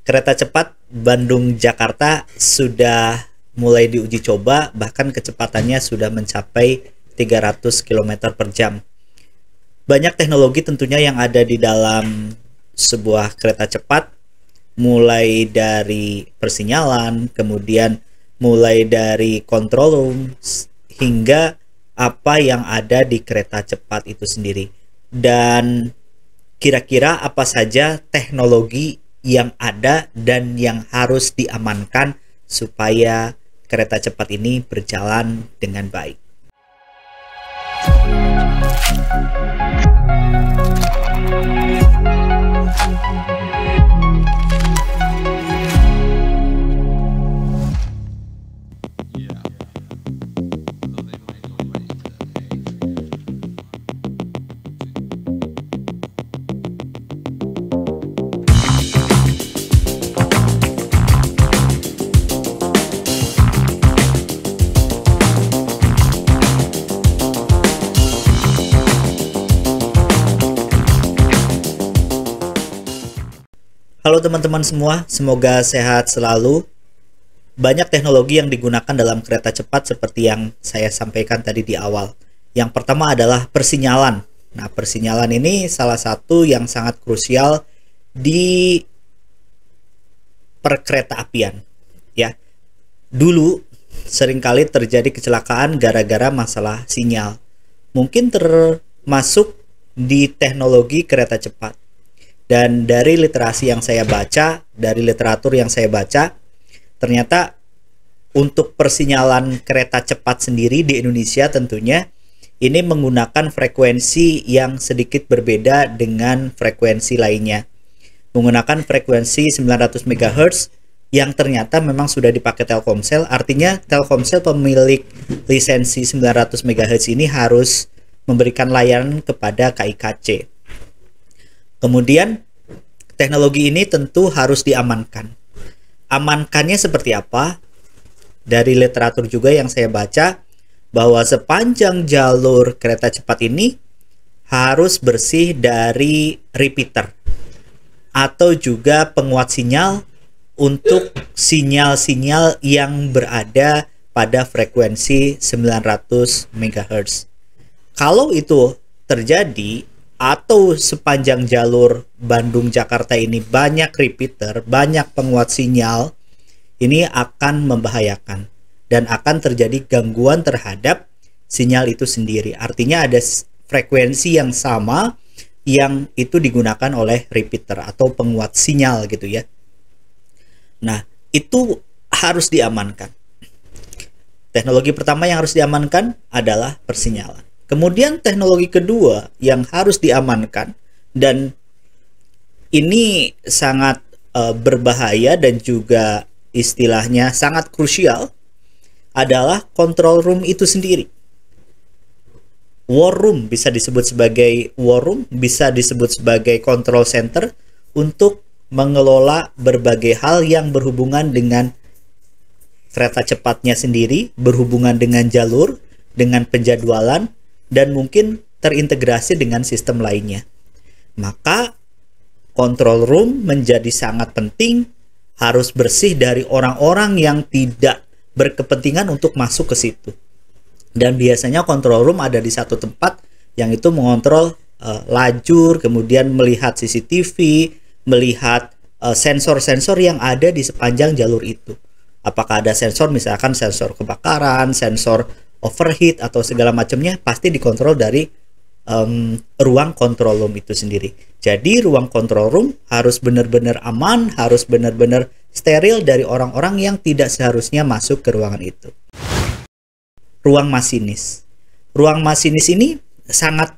Kereta cepat Bandung-Jakarta sudah mulai diuji coba, bahkan kecepatannya sudah mencapai 300 km per jam. Banyak teknologi tentunya yang ada di dalam sebuah kereta cepat, mulai dari persinyalan, kemudian mulai dari control room, hingga apa yang ada di kereta cepat itu sendiri. Dan kira-kira apa saja teknologi yang ada dan yang harus diamankan supaya kereta cepat ini berjalan dengan baik. Halo teman-teman semua, semoga sehat selalu. Banyak teknologi yang digunakan dalam kereta cepat seperti yang saya sampaikan tadi di awal. Yang pertama adalah persinyalan. Nah, persinyalan ini salah satu yang sangat krusial di perkereta apian. Ya, dulu seringkali terjadi kecelakaan gara-gara masalah sinyal. Mungkin termasuk di teknologi kereta cepat. Dan dari literasi yang saya baca, dari literatur yang saya baca, ternyata untuk persinyalan kereta cepat sendiri di Indonesia tentunya ini menggunakan frekuensi yang sedikit berbeda dengan frekuensi lainnya. Menggunakan frekuensi 900 MHz yang ternyata memang sudah dipakai Telkomsel, artinya Telkomsel pemilik lisensi 900 MHz ini harus memberikan layanan kepada KIKC. Kemudian teknologi ini tentu harus diamankan. Amankannya seperti apa? Dari literatur juga yang saya baca, bahwa sepanjang jalur kereta cepat ini harus bersih dari repeater atau juga penguat sinyal untuk sinyal-sinyal yang berada pada frekuensi 900 MHz. Kalau itu terjadi, atau sepanjang jalur Bandung-Jakarta ini banyak repeater, banyak penguat sinyal, ini akan membahayakan dan akan terjadi gangguan terhadap sinyal itu sendiri. Artinya ada frekuensi yang sama yang itu digunakan oleh repeater atau penguat sinyal gitu ya. Nah, itu harus diamankan. Teknologi pertama yang harus diamankan adalah persinyalan. Kemudian teknologi kedua yang harus diamankan, dan ini sangat berbahaya dan juga istilahnya sangat krusial, adalah control room itu sendiri. War room bisa disebut sebagai war room, bisa disebut sebagai control center untuk mengelola berbagai hal yang berhubungan dengan kereta cepatnya sendiri, berhubungan dengan jalur, dengan penjadwalan, dan mungkin terintegrasi dengan sistem lainnya. Maka control room menjadi sangat penting, harus bersih dari orang-orang yang tidak berkepentingan untuk masuk ke situ. Dan biasanya control room ada di satu tempat yang itu mengontrol lajur, kemudian melihat CCTV, melihat sensor-sensor yang ada di sepanjang jalur itu. Apakah ada sensor, misalkan sensor kebakaran, sensor overheat atau segala macamnya, pasti dikontrol dari ruang control room itu sendiri. Jadi ruang control room harus benar-benar aman, harus benar-benar steril dari orang-orang yang tidak seharusnya masuk ke ruangan itu. Ruang masinis. Ruang masinis ini sangat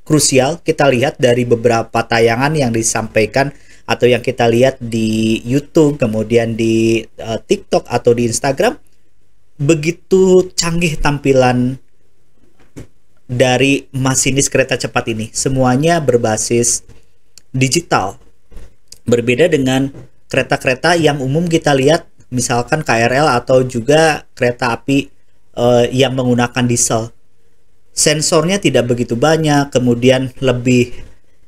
krusial. Kita lihat dari beberapa tayangan yang disampaikan atau yang kita lihat di YouTube, kemudian di TikTok atau di Instagram. Begitu canggih tampilan dari masinis kereta cepat ini. Semuanya berbasis digital. Berbeda dengan kereta-kereta yang umum kita lihat, misalkan KRL atau juga kereta api yang menggunakan diesel. Sensornya tidak begitu banyak, kemudian lebih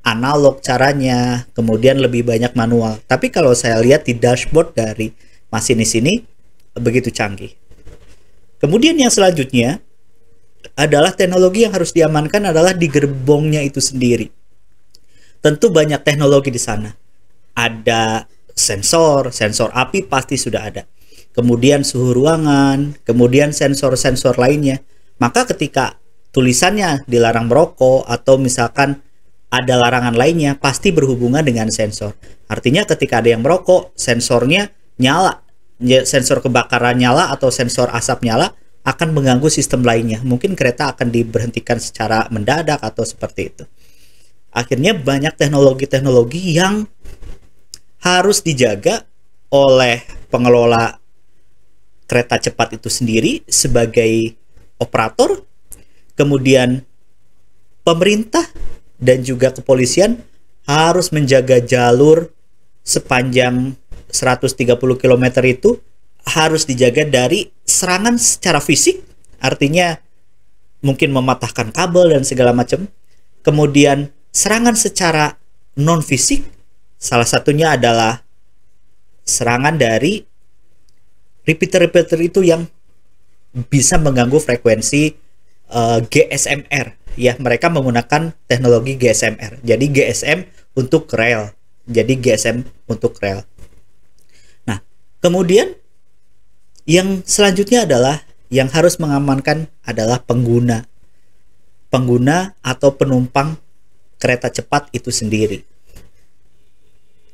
analog caranya, kemudian lebih banyak manual. Tapi kalau saya lihat di dashboard dari masinis ini begitu canggih. Kemudian yang selanjutnya adalah teknologi yang harus diamankan adalah di gerbongnya itu sendiri. Tentu banyak teknologi di sana. Ada sensor api pasti sudah ada. Kemudian suhu ruangan, kemudian sensor-sensor lainnya. Maka ketika tulisannya dilarang merokok atau misalkan ada larangan lainnya, pasti berhubungan dengan sensor. Artinya ketika ada yang merokok, sensornya nyala. Sensor kebakaran nyala atau sensor asap nyala akan mengganggu sistem lainnya. Mungkin kereta akan diberhentikan secara mendadak atau seperti itu. Akhirnya banyak teknologi-teknologi yang harus dijaga oleh pengelola kereta cepat itu sendiri sebagai operator, kemudian pemerintah dan juga kepolisian harus menjaga jalur sepanjang 130 km itu harus dijaga dari serangan secara fisik, artinya mungkin mematahkan kabel dan segala macam. Kemudian serangan secara non fisik, salah satunya adalah serangan dari repeater-repeater itu yang bisa mengganggu frekuensi GSMR. Ya, mereka menggunakan teknologi GSMR. Jadi GSM untuk rel. Jadi GSM untuk rel. Nah, kemudian yang selanjutnya adalah yang harus mengamankan adalah pengguna atau penumpang kereta cepat itu sendiri.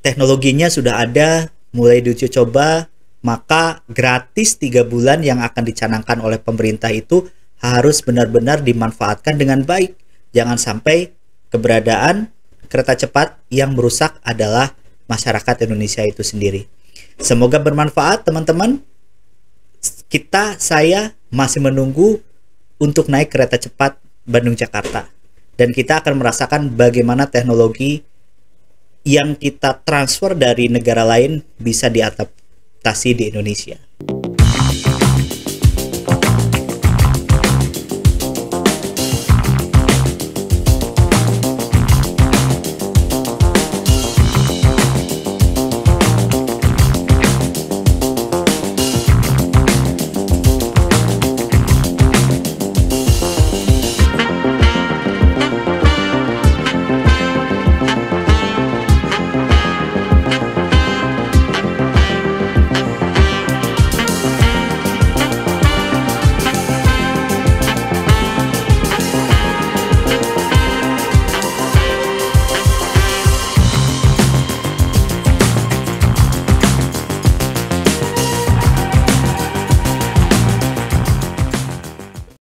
Teknologinya sudah ada, mulai diuji coba, maka gratis 3 bulan yang akan dicanangkan oleh pemerintah itu harus benar-benar dimanfaatkan dengan baik. Jangan sampai keberadaan kereta cepat yang merusak adalah masyarakat Indonesia itu sendiri. Semoga bermanfaat teman-teman. Saya masih menunggu untuk naik kereta cepat Bandung-Jakarta. Dan kita akan merasakan bagaimana teknologi yang kita transfer dari negara lain bisa diadaptasi di Indonesia.